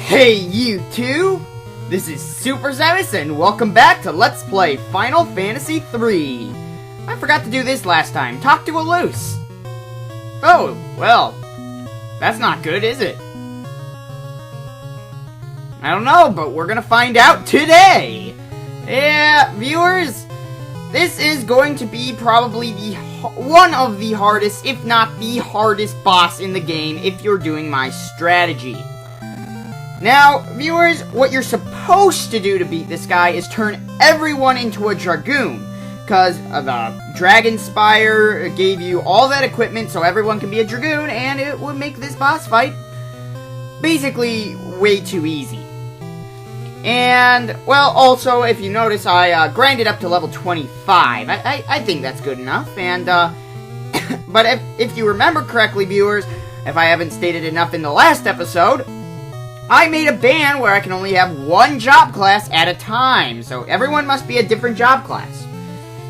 Hey you two! This is Super Zeus and welcome back to Let's Play Final Fantasy III. I forgot to do this last time. Talk to Allus. Oh, well, that's not good, is it? I don't know, but we're gonna find out today! Yeah, viewers, this is going to be probably one of the hardest, if not the hardest boss in the game if you're doing my strategy. Now, viewers, what you're supposed to do to beat this guy is turn everyone into a Dragoon, because the Dragon Spire gave you all that equipment so everyone can be a Dragoon, and it would make this boss fight basically way too easy. And, well, also, if you notice, I grinded up to level 25. I think that's good enough, and, but if you remember correctly, viewers, if I haven't stated enough in the last episode, I made a band where I can only have one job class at a time, so everyone must be a different job class.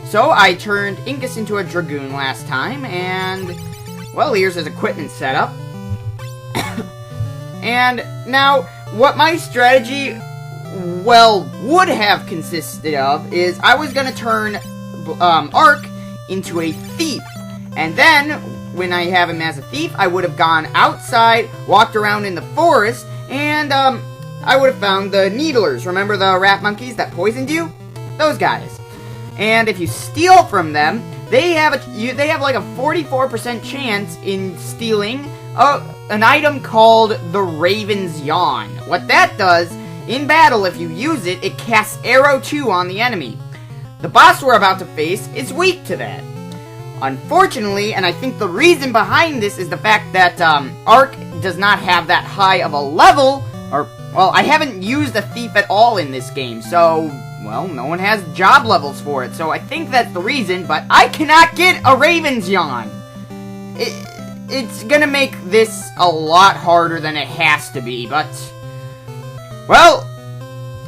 So I turned Ingus into a Dragoon last time, and, well, here's his equipment setup. And now, what my strategy, well, would have consisted of is I was going to turn Ark into a thief, and then, when I have him as a thief, I would have gone outside, walked around in the forest, and, I would have found the Needlers. Remember the rat monkeys that poisoned you? Those guys. And if you steal from them, they have like a 44% chance in stealing an item called the Raven's Yawn. What that does, in battle, if you use it, it casts Arrow 2 on the enemy. The boss we're about to face is weak to that. Unfortunately, and I think the reason behind this is the fact that, Ark does not have that high of a level, or, well, I haven't used a thief at all in this game, so, well, no one has job levels for it, so I think that's the reason, but I cannot get a Raven's Yawn! It's gonna make this a lot harder than it has to be, but, well,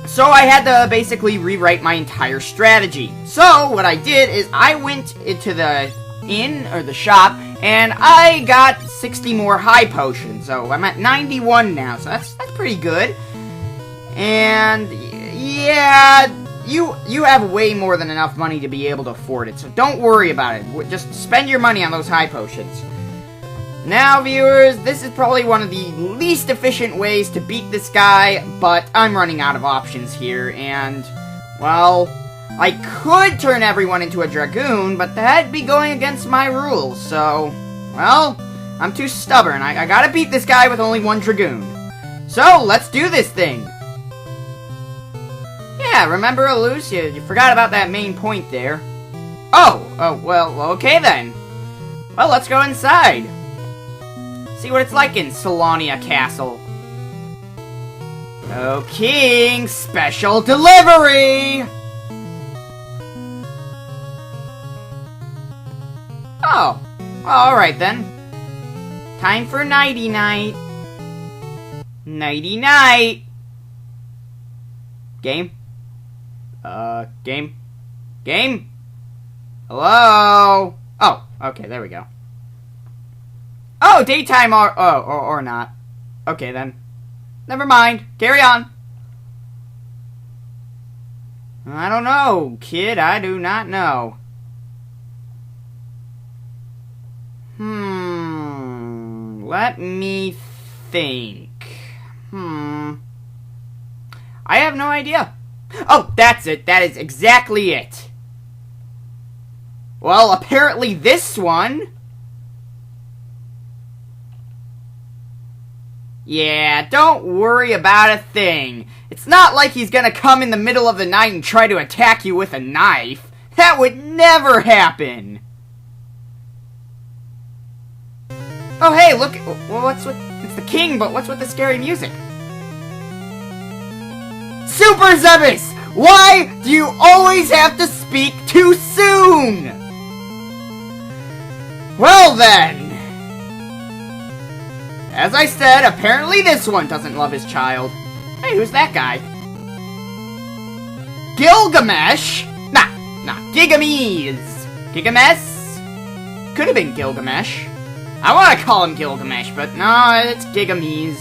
so I had to basically rewrite my entire strategy. So, what I did is I went into the inn, or the shop, and I got 60 more high potions. So, I'm at 91 now, so that's pretty good. And, yeah, you have way more than enough money to be able to afford it, so don't worry about it. Just spend your money on those high potions. Now, viewers, this is probably one of the least efficient ways to beat this guy, but I'm running out of options here, and, well, I could turn everyone into a Dragoon, but that'd be going against my rules, so, well, I'm too stubborn. I gotta beat this guy with only one Dragoon. So, let's do this thing! Yeah, remember, Allus? You forgot about that main point there. Oh, well, okay then. Well, let's go inside. See what it's like in Salonia Castle. Oh, King! Special delivery! Oh, alright then. Time for nighty-night. Nighty-night! Game? Game? Game? Hello? Oh, okay, there we go. Oh, daytime or not. Okay, then. Never mind. Carry on. I don't know, kid. I do not know. Let me think. I have no idea. Oh, that's it. That is exactly it. Well, apparently this one... Yeah, don't worry about a thing. It's not like he's gonna come in the middle of the night and try to attack you with a knife. That would never happen. Oh, hey, look. Well, it's the king, but what's with the scary music? Super Zeus! Why do you always have to speak too soon? Well then. As I said, apparently this one doesn't love his child. Hey, who's that guy? Gilgamesh? Nah, Gigames. Gigames? Could have been Gilgamesh. I want to call him Gilgamesh, but no, it's Gigames.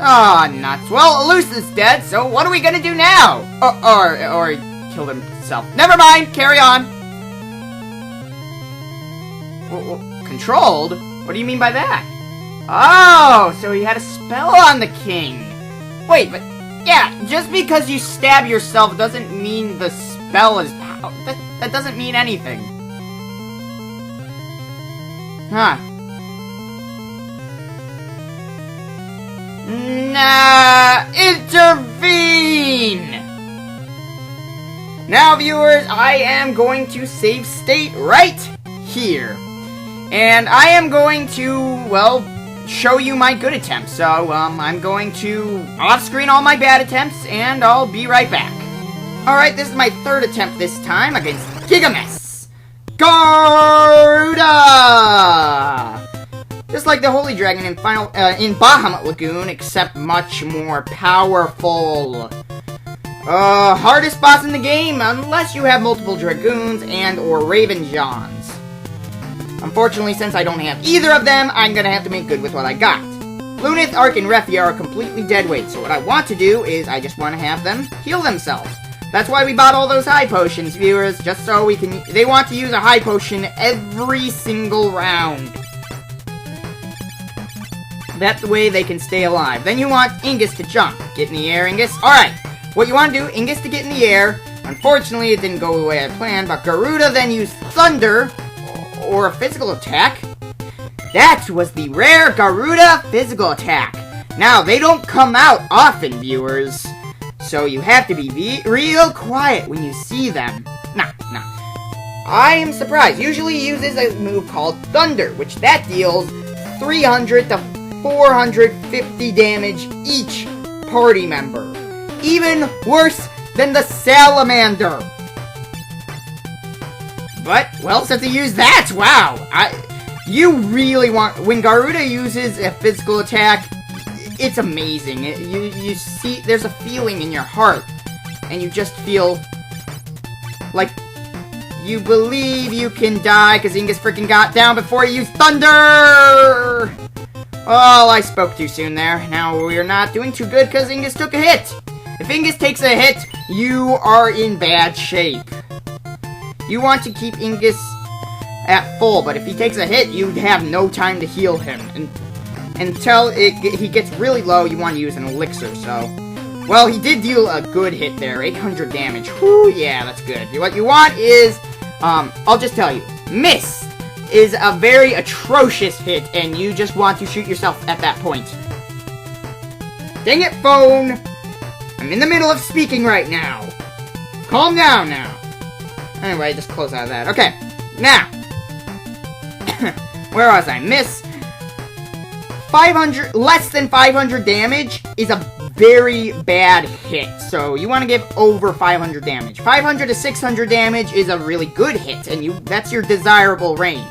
Aw, nuts. Well, Allus is dead, so what are we gonna do now? Or he killed himself. Never mind, carry on. Controlled? What do you mean by that? Oh, so he had a spell on the king. Wait, but yeah, just because you stab yourself doesn't mean the spell is that doesn't mean anything. Huh. Nah, intervene! Now, viewers, I am going to save state right here. And I am going to, well, show you my good attempts. So, I'm going to off-screen all my bad attempts, and I'll be right back. Alright, this is my third attempt this time against Gigames. Garuda! Just like the Holy Dragon in Bahamut Lagoon, except much more powerful. Hardest boss in the game, unless you have multiple Dragoons and or Raven Johns. Unfortunately, since I don't have either of them, I'm gonna have to make good with what I got. Lunith, Ark, and Refia are completely dead weight, so what I want to do is I just want to have them heal themselves. That's why we bought all those high potions, viewers, just so we can... They want to use a high potion every single round. That way they can stay alive. Then you want Ingus to jump. Get in the air, Ingus. Alright, what you want to do, Ingus to get in the air. Unfortunately, it didn't go the way I planned, but Garuda then used Thunder... or a physical attack. That was the rare Garuda physical attack. Now, they don't come out often, viewers. So you have to be real quiet when you see them. Nah. I am surprised. Usually he uses a move called Thunder, which that deals 300 to 450 damage each party member. Even worse than the Salamander. But, well, since he used that, wow! You really want... When Garuda uses a physical attack, it's amazing. You see, there's a feeling in your heart. And you just feel... like... you believe you can die, because Ingus freaking got down before he used Thunder! Oh, I spoke too soon there. Now, we're not doing too good, because Ingus took a hit. If Ingus takes a hit, you are in bad shape. You want to keep Ingus at full, but if he takes a hit, you have no time to heal him. And until he gets really low, you want to use an elixir, so... Well, he did deal a good hit there, 800 damage. Whew, yeah, that's good. What you want is, I'll just tell you, miss is a very atrocious hit, and you just want to shoot yourself at that point. Dang it, phone! I'm in the middle of speaking right now. Calm down now. Anyway, just close out of that. Okay, now, where was I? Miss. 500, less than 500 damage is a very bad hit. So you want to give over 500 damage. 500 to 600 damage is a really good hit, and that's your desirable range.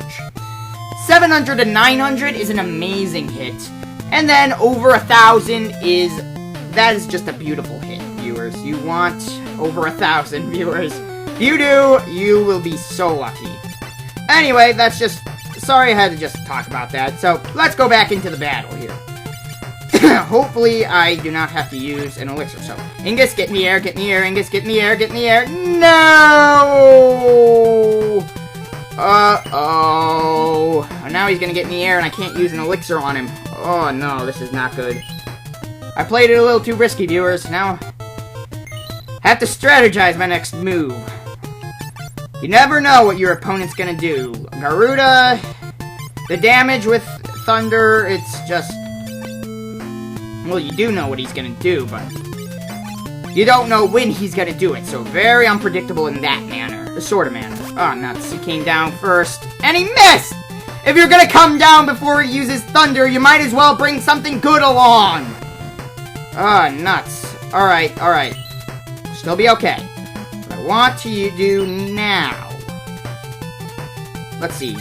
700 to 900 is an amazing hit, and then over 1,000 that is just a beautiful hit, viewers. You want over 1,000, viewers. If you do, you will be so lucky. Anyway, that's just... Sorry I had to just talk about that. So, let's go back into the battle here. Hopefully, I do not have to use an elixir. So, Ingus, get in the air, get in the air. Ingus, get in the air, get in the air. No! Uh-oh. Now he's gonna get in the air and I can't use an elixir on him. Oh, no, this is not good. I played it a little too risky, viewers. Now, I have to strategize my next move. You never know what your opponent's gonna do. Garuda, the damage with Thunder, it's just... Well, you do know what he's gonna do, but... you don't know when he's gonna do it, so very unpredictable in that manner. The sort of manner. Oh, nuts. He came down first, and he missed! If you're gonna come down before he uses Thunder, you might as well bring something good along! Oh, nuts. Alright. Still be okay. What I want to do now... Let's see.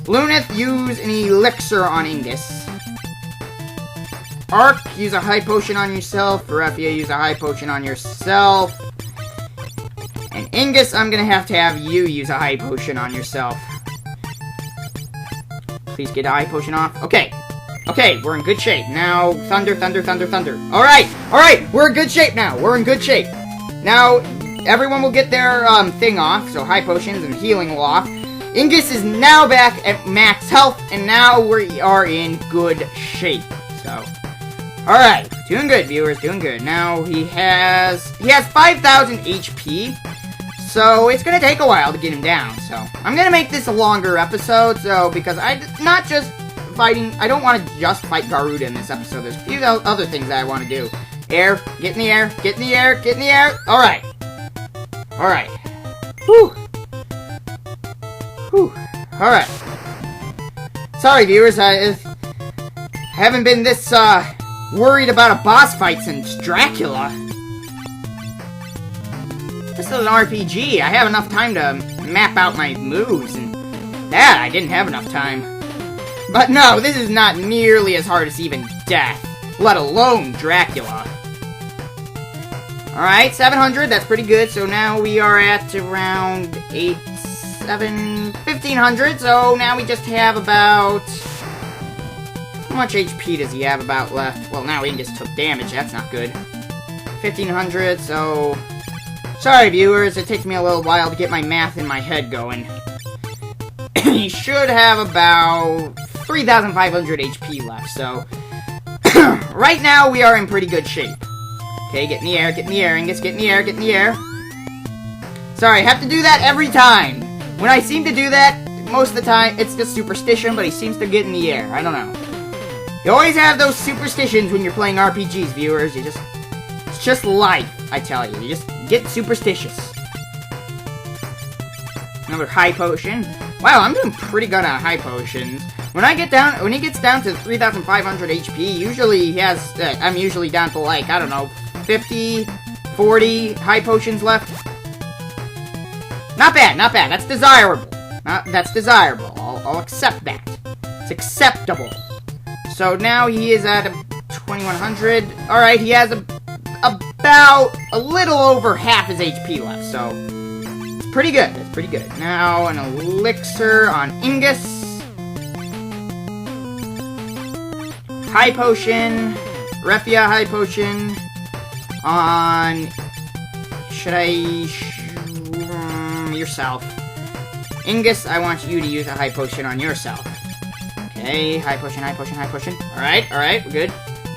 Lunith, use an elixir on Ingus. Ark, use a high potion on yourself. Refia, use a high potion on yourself. And Ingus, I'm gonna have you use a high potion on yourself. Please get a high potion off. Okay. Okay, we're in good shape. Now, thunder, thunder, thunder, thunder. Alright, alright, we're in good shape now. We're in good shape. Now, everyone will get their, thing off, so high potions and healing will off. Ingus is now back at max health, and now we are in good shape. So, alright, doing good, viewers, doing good. Now, he has 5,000 HP, so it's gonna take a while to get him down. So, I'm gonna make this a longer episode, because I don't want to just fight Garuda in this episode. There's a few other things that I want to do. Air, get in the air, get in the air, get in the air. Alright. Alright. Whew. Whew. Alright. Sorry, viewers, I haven't been this, worried about a boss fight since Dracula. This is an RPG. I have enough time to map out my moves, and that I didn't have enough time. But no, this is not nearly as hard as even death, let alone Dracula. Alright, 700, that's pretty good, so now we are at around 1,500, so now we just have about... How much HP does he have about left? Well, now he just took damage, that's not good. 1,500, so... Sorry, viewers, it takes me a little while to get my math in my head going. He should have about 3,500 HP left, so... Right now, we are in pretty good shape. Okay, get in the air, Ingus, get in the air, get in the air. Sorry, I have to do that every time. When I seem to do that, most of the time, it's just superstition, but he seems to get in the air. I don't know. You always have those superstitions when you're playing RPGs, viewers. It's just life, I tell you. You just get superstitious. Another high potion. Wow, I'm doing pretty good on high potions. When he gets down to 3,500 HP, usually he has, I'm usually down to like, I don't know, 50, 40 high potions left. Not bad, not bad. That's desirable. That's desirable. I'll accept that. It's acceptable. So now he is at 2,100. Alright, he has about a little over half his HP left, so it's pretty good. That's pretty good. Now an elixir on Ingus. High potion. Refia high potion. On... Should I... yourself. Ingus, I want you to use a high potion on yourself. Okay, high potion, high potion, high potion. Alright, alright, we're good.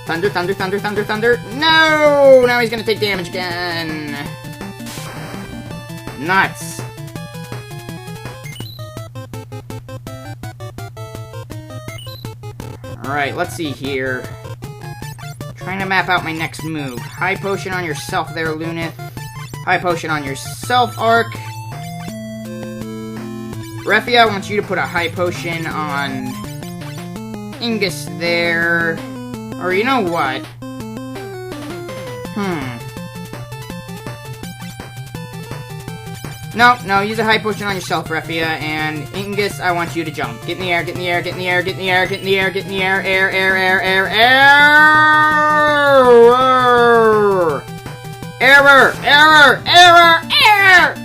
Thunder, thunder, thunder, thunder, thunder. No! Now he's gonna take damage again. Nuts. Alright, let's see here. Trying to map out my next move. High potion on yourself there, Lunith. High potion on yourself, Ark. Refia, I want you to put a high potion on Ingus there. Or you know what? No, use a high potion on yourself, Refia, and Ingus, I want you to jump. Get in the air, get in the air, get in the air, get in the air, get in the air, get in the air, air, air, air, air, air! Error! Error! Error! Error!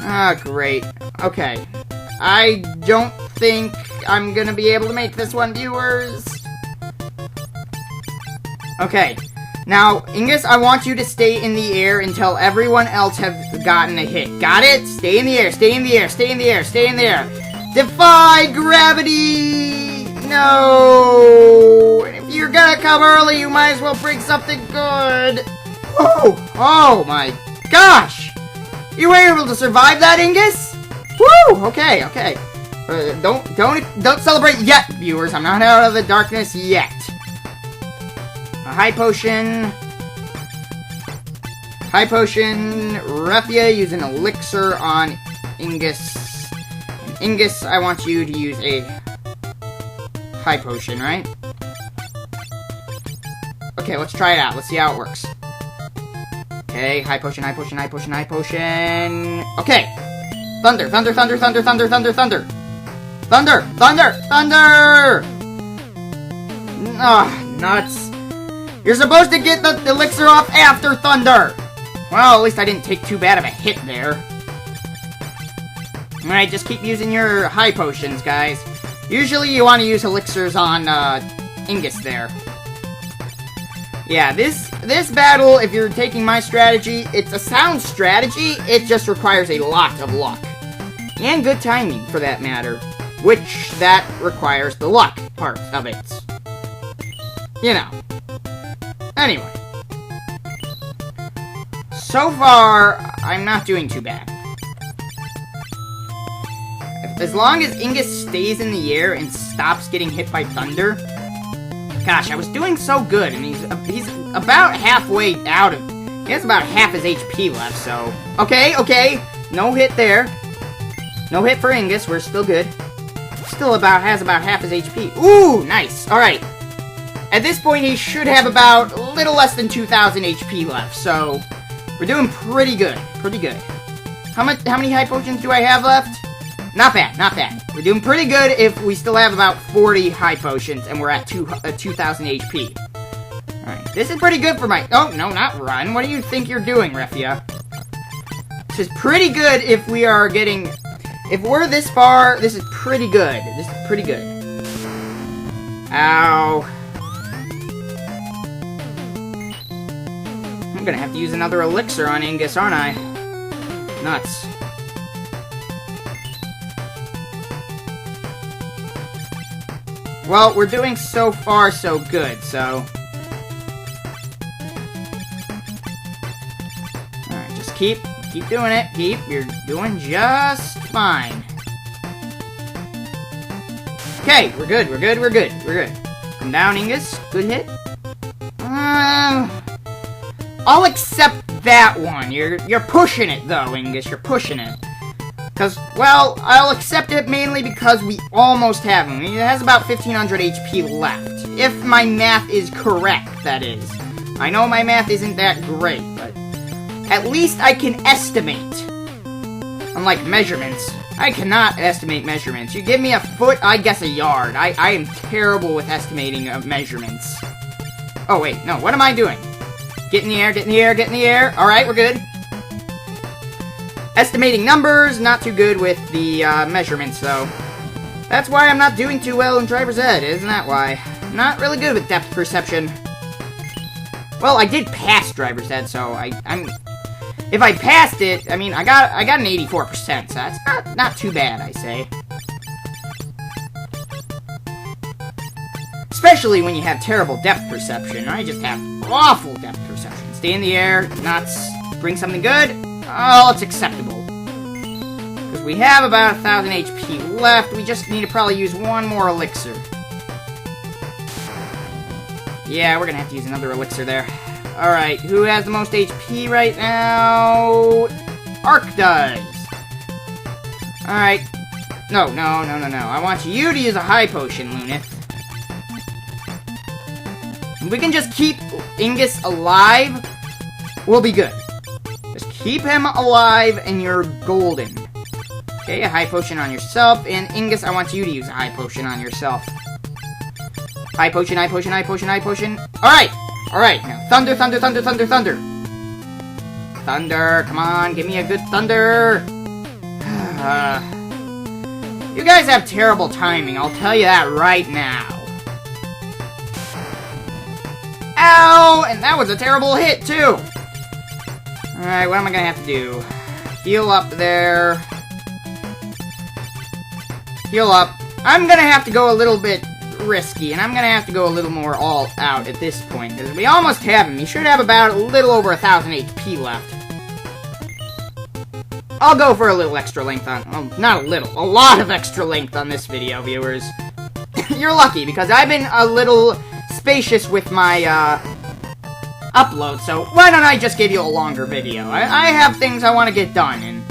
Ah, great. Okay. I don't think I'm gonna be able to make this one, viewers. Okay. Now, Ingus, I want you to stay in the air until everyone else has gotten a hit. Got it? Stay in the air, stay in the air, stay in the air, stay in the air. Defy gravity! No! If you're gonna come early, you might as well bring something good. Whoa! Oh my gosh! You were able to survive that, Ingus? Woo! Okay, okay. Don't celebrate yet, viewers. I'm not out of the darkness yet. A high potion. High potion. Refia, use an elixir on Ingus. And Ingus, I want you to use a high potion, right? Okay, let's try it out. Let's see how it works. Okay, high potion, high potion, high potion, high potion. Okay. Thunder, thunder, thunder, thunder, thunder, thunder, thunder. Thunder, thunder, thunder! Ah, nuts. You're supposed to get the elixir off after thunder! Well, at least I didn't take too bad of a hit there. Alright, just keep using your high potions, guys. Usually you want to use elixirs on, Ingus there. Yeah, this battle, if you're taking my strategy, it's a sound strategy, it just requires a lot of luck. And good timing, for that matter. Which, that requires the luck part of it. You know. Anyway. So far, I'm not doing too bad. As long as Ingus stays in the air and stops getting hit by thunder... Gosh, I was doing so good, and he's about halfway out of... He has about half his HP left, so... Okay, no hit there. No hit for Ingus, we're still good. Still has about half his HP. Ooh, nice, alright. At this point, he should have about a little less than 2,000 HP left, so... We're doing pretty good, How many high potions do I have left? Not bad. We're doing pretty good if we still have about 40 high potions and we're at 2,000 HP. Alright, this is pretty good for my... Oh, no, not run. What do you think you're doing, Refia? This is pretty good if we are getting... If we're this far, this is pretty good. Ow. I'm gonna have to use another elixir on Ingus, aren't I? Nuts. Well, we're doing so far so good, so... Alright, just keep doing it. You're doing just fine. Okay, we're good. Come down, Ingus. Good hit. I'll accept that one. You're pushing it, though, Ingus. You're pushing it. Because, well, I'll accept it mainly because we almost have him. He has about 1,500 HP left. If my math is correct, that is. I know my math isn't that great, but at least I can estimate. Unlike measurements. I cannot estimate measurements. You give me a foot, I guess a yard. I am terrible with estimating measurements. Oh, wait, no, what am I doing? Get in the air. Alright, we're good. Estimating numbers, not too good with the measurements, though. That's why I'm not doing too well in driver's ed, isn't that why? Not really good with depth perception. Well, I did pass driver's ed, so I'm... If I passed it, I mean, I got an 84%, so that's not too bad, I say. Especially when you have terrible depth perception. I just have awful depth perception. Stay in the air, nuts, bring something good. Oh, it's acceptable. Because we have about 1,000 HP left. We just need to probably use one more elixir. Yeah, we're gonna have to use another elixir there. Alright, who has the most HP right now? Ark does. Alright. No. I want you to use a high potion, Lunith. If we can just keep Ingus alive, we'll be good. Just keep him alive and you're golden. Okay, a high potion on yourself. And Ingus, I want you to use a high potion on yourself. High potion. Alright, now thunder. Thunder, come on, give me a good thunder. You guys have terrible timing, I'll tell you that right now. Ow! And that was a terrible hit, too. Alright, what am I gonna have to do? Heal up there. Heal up. I'm gonna have to go a little bit risky, and I'm gonna have to go a little more all out at this point, because we almost have him. He should have about a little over 1,000 HP left. I'll go for a little extra length on... Well, not a little. A lot of extra length on this video, viewers. You're lucky, because I've been a little spacious with my, upload, so why don't I just give you a longer video? I have things I want to get done, and...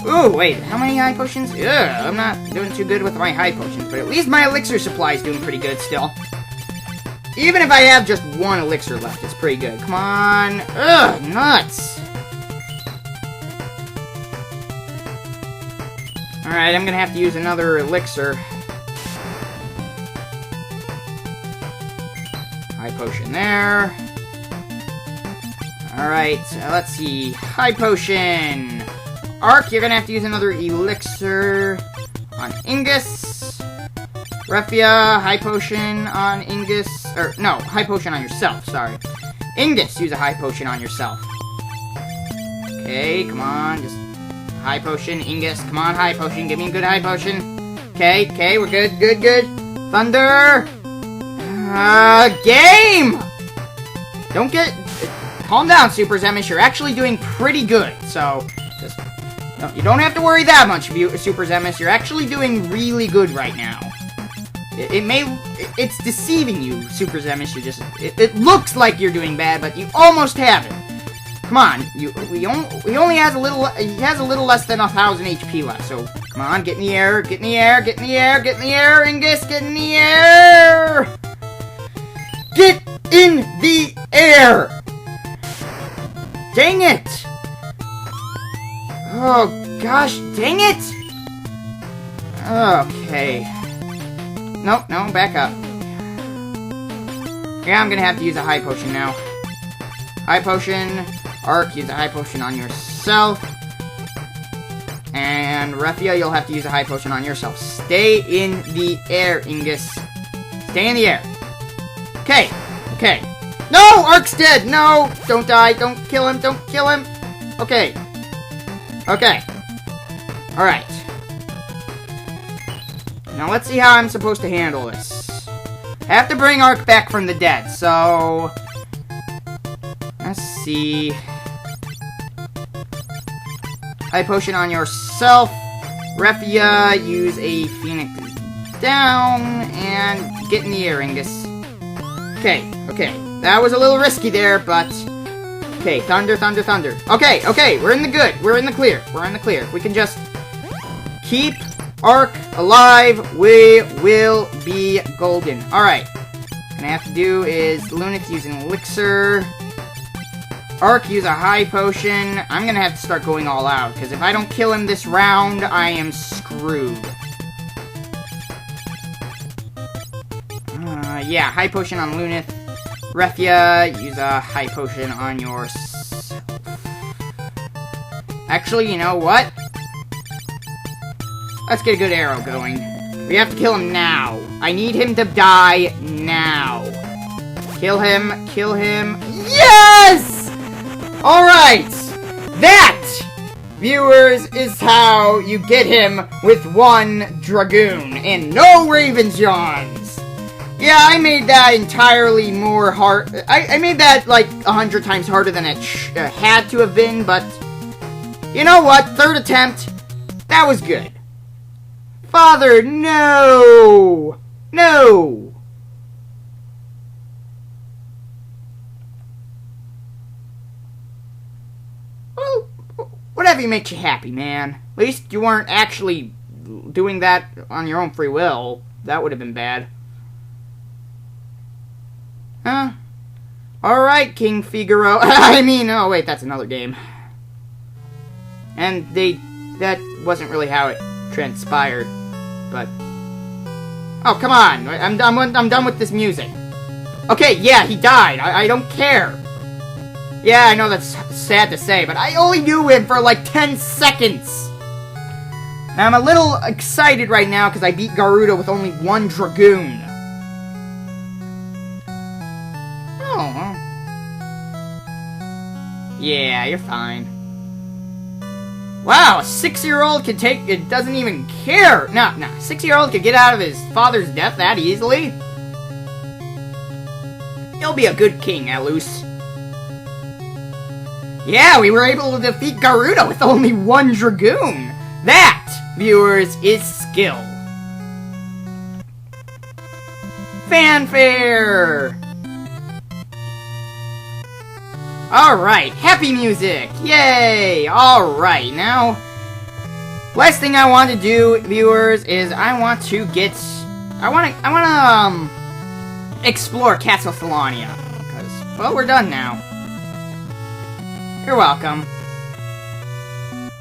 Ooh, wait, how many high potions? Ugh, I'm not doing too good with my high potions, but at least my elixir supply is doing pretty good still. Even if I have just one elixir left, it's pretty good. Come on. Ugh, nuts. Alright, I'm gonna have to use another elixir. High potion there. Alright, let's see. High potion Ark, you're gonna have to use another elixir on Ingus. Refia, high potion on Ingus. Or, no, high potion on yourself, sorry. Ingus, use a high potion on yourself. Okay, come on, just high potion. Ingus, come on, high potion. Give me a good high potion. Okay, we're good, good. Thunder! Game! Don't get... Calm down, Super Zemus. You're actually doing pretty good, so... Just... No, you don't have to worry that much, Super Zemus. You're actually doing really good right now. It's deceiving you, Super Zemus. You're just... It looks like you're doing bad, but you almost have it. Come on, he only has a little... He has a little less than 1,000 HP left, so... Come on, get in the air, get in the air, get in the air, get in the air, Ingus, get in the air! Get in the air! Dang it! Oh, gosh, dang it! Okay. No, back up. Yeah, I'm gonna have to use a high potion now. High potion. Ark, use a high potion on yourself. And Refia, you'll have to use a high potion on yourself. Stay in the air, Ingus. Stay in the air. Okay. No! Ark's dead! No! Don't die. Don't kill him. Don't kill him. Okay. Alright. Now let's see how I'm supposed to handle this. I have to bring Ark back from the dead, so... Let's see... High potion on yourself. Refia, use a Phoenix down, and get in the air, Ingus. Okay. That was a little risky there, but... Okay, thunder. Okay, we're in the good. We're in the clear. If we can just keep Ark alive, we will be golden. Alright. What I have to do is Lunix use an elixir. Ark, use a high potion. I'm gonna have to start going all out, because if I don't kill him this round, I am screwed. Yeah, high potion on Lunith. Refia, use a high potion on yourself. Actually, you know what? Let's get a good arrow going. We have to kill him now. I need him to die now. Kill him. Yes! Alright! That, viewers, is how you get him with one Dragoon and no Raven's Yawns. Yeah, I made that entirely more hard. I made that like 100 times harder than it had to have been, but you know what? Third attempt, that was good. Father, no! Well, whatever makes you happy, man. At least you weren't actually doing that on your own free will. That would have been bad. Huh? Alright, King Figaro. Oh wait, that's another game. And that wasn't really how it transpired, but... Oh, come on! I'm done with this music. Okay, yeah, he died. I don't care. Yeah, I know that's sad to say, but I only knew him for like 10 seconds. And I'm a little excited right now because I beat Garuda with only one Dragoon. Yeah, you're fine. Wow, a 6-year-old can take... It doesn't even care! No, a 6-year-old could get out of his father's death that easily. He'll be a good king, Allus. Yeah, we were able to defeat Garuda with only one Dragoon. That, viewers, is skill. Fanfare! Alright, happy music! Yay! Alright, now, last thing I want to do, viewers, is I want to explore Castle Salonia. Because, well, we're done now. You're welcome.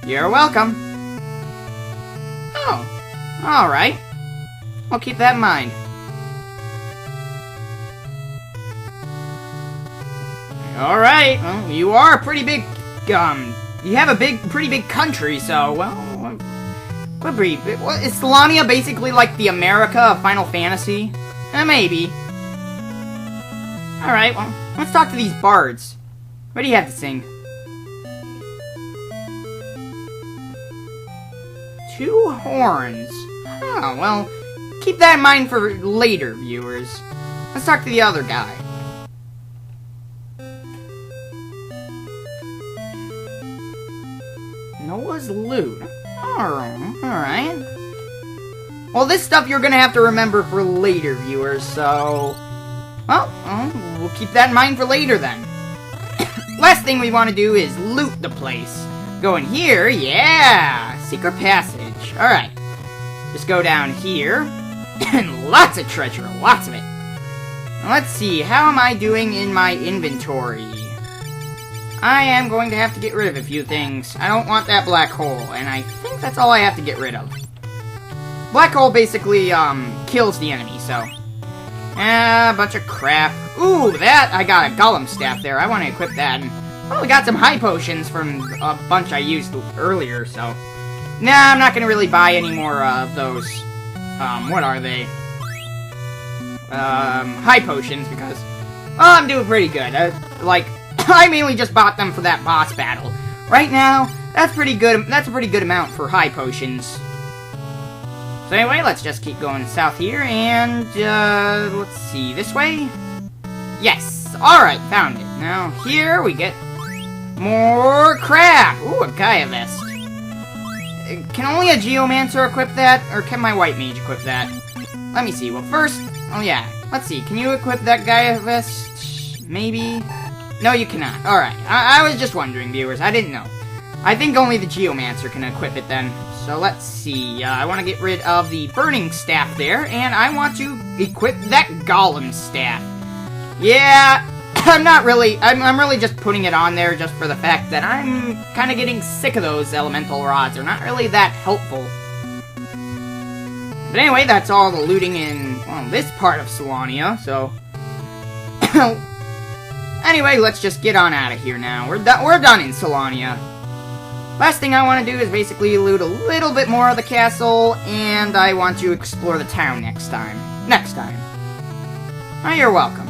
You're welcome. Oh, alright. I'll keep that in mind. Alright, well, you are a pretty big, you have a pretty big country, so, well, could be. Is Salonia basically like the America of Final Fantasy? Maybe. Alright, well, let's talk to these bards. What do you have to sing? 2 horns. Oh, well, keep that in mind for later, viewers. Let's talk to the other guy. Noah's loot. Alright. Well, this stuff you're gonna have to remember for later, viewers, so... Well, we'll keep that in mind for later, then. Last thing we want to do is loot the place. Go in here, yeah! Secret passage. Alright. Just go down here. And lots of treasure, lots of it. Now, let's see, how am I doing in my inventory? I am going to have to get rid of a few things. I don't want that black hole, and I think that's all I have to get rid of. Black hole basically, kills the enemy, so... a bunch of crap. Ooh, that, I got a Golem staff there. I want to equip that. And, well, we got some high potions from a bunch I used earlier, so... Nah, I'm not gonna really buy any more of those. What are they? High potions, because... well, I'm doing pretty good. I mainly just bought them for that boss battle. Right now, that's pretty good. That's a pretty good amount for high potions. So anyway, let's just keep going south here, and, let's see, this way? Yes! Alright, found it. Now, here we get more crap! Ooh, a Gaia vest. Can only a Geomancer equip that, or can my White Mage equip that? Let me see. Well, first, oh yeah, let's see, can you equip that Gaia vest? Maybe? No, you cannot. Alright, I was just wondering, viewers, I didn't know. I think only the Geomancer can equip it then. So let's see, I want to get rid of the Burning Staff there, and I want to equip that Golem Staff. Yeah, I'm really just putting it on there just for the fact that I'm kind of getting sick of those elemental rods. They're not really that helpful. But anyway, that's all the looting in, well, this part of Salonia, so... Anyway, let's just get on out of here now. We're done in Salonia. Last thing I want to do is basically loot a little bit more of the castle, and I want to explore the town next time. Oh, you're welcome.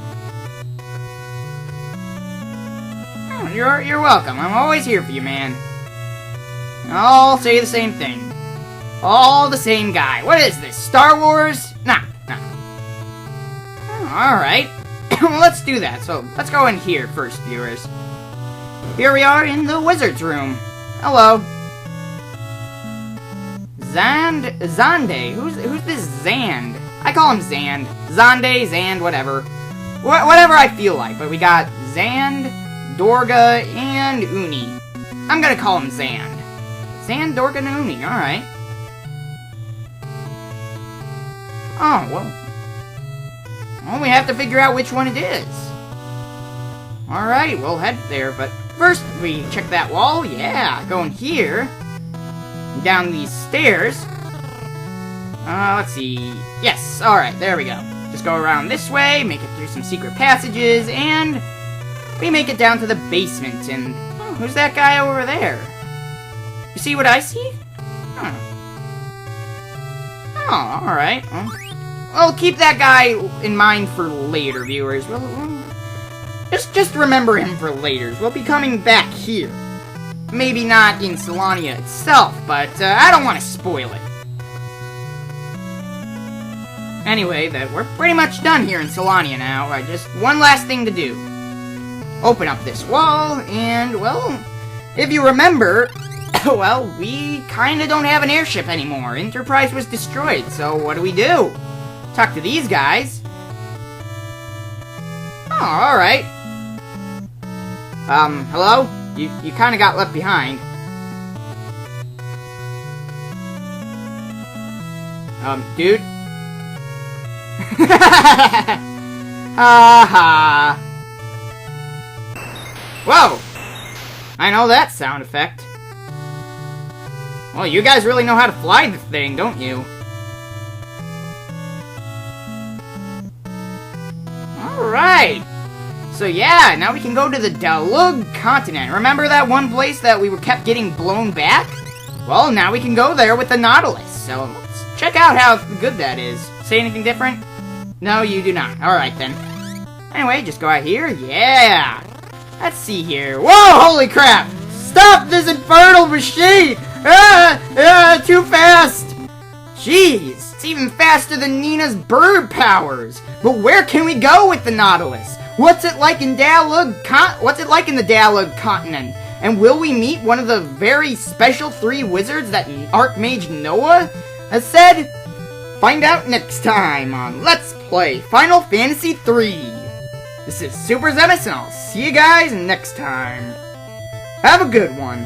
Oh, you're welcome. I'm always here for you, man. I'll say the same thing. All the same guy. What is this, Star Wars? Nah. Oh, alright. Well, let's do that. So, let's go in here first, viewers. Here we are in the wizard's room. Hello. Zande? Who's this Zand? I call him Zand. Zande, Zand, whatever. Whatever I feel like. But we got Zand, Dorga, and Uni. I'm gonna call him Zand. Zand, Dorga, and Uni. Alright. Oh, well, we have to figure out which one it is. Alright, we'll head there, but first we check that wall. Yeah, going here. Down these stairs. Let's see. Yes, alright, there we go. Just go around this way, make it through some secret passages, and we make it down to the basement, and who's that guy over there? You see what I see? Huh. Oh, alright. Well, keep that guy in mind for later, viewers. Just remember him for later. We'll be coming back here. Maybe not in Salonia itself, but I don't want to spoil it. Anyway, we're pretty much done here in Salonia now. Just one last thing to do. Open up this wall, and, well, if you remember, well, we kinda don't have an airship anymore. Enterprise was destroyed, so what do? Talk to these guys. Oh, alright. Hello? You kinda got left behind. Dude? Haha. Whoa! I know that sound effect. Well, you guys really know how to fly the thing, don't you? Alright! So yeah, now we can go to the Dalug continent. Remember that one place that we kept getting blown back? Well, now we can go there with the Nautalis. So let's check out how good that is. Say anything different? No, you do not. Alright then. Anyway, just go out here. Yeah! Let's see here. Whoa, holy crap! Stop this infernal machine! Too fast! Jeez, it's even faster than Nina's bird powers. But where can we go with the Nautalis? What's it like in the Dalug continent? And will we meet one of the very special 3 wizards that Archmage Noah has said? Find out next time on Let's Play Final Fantasy III. This is Super Zemus, and I'll see you guys next time. Have a good one.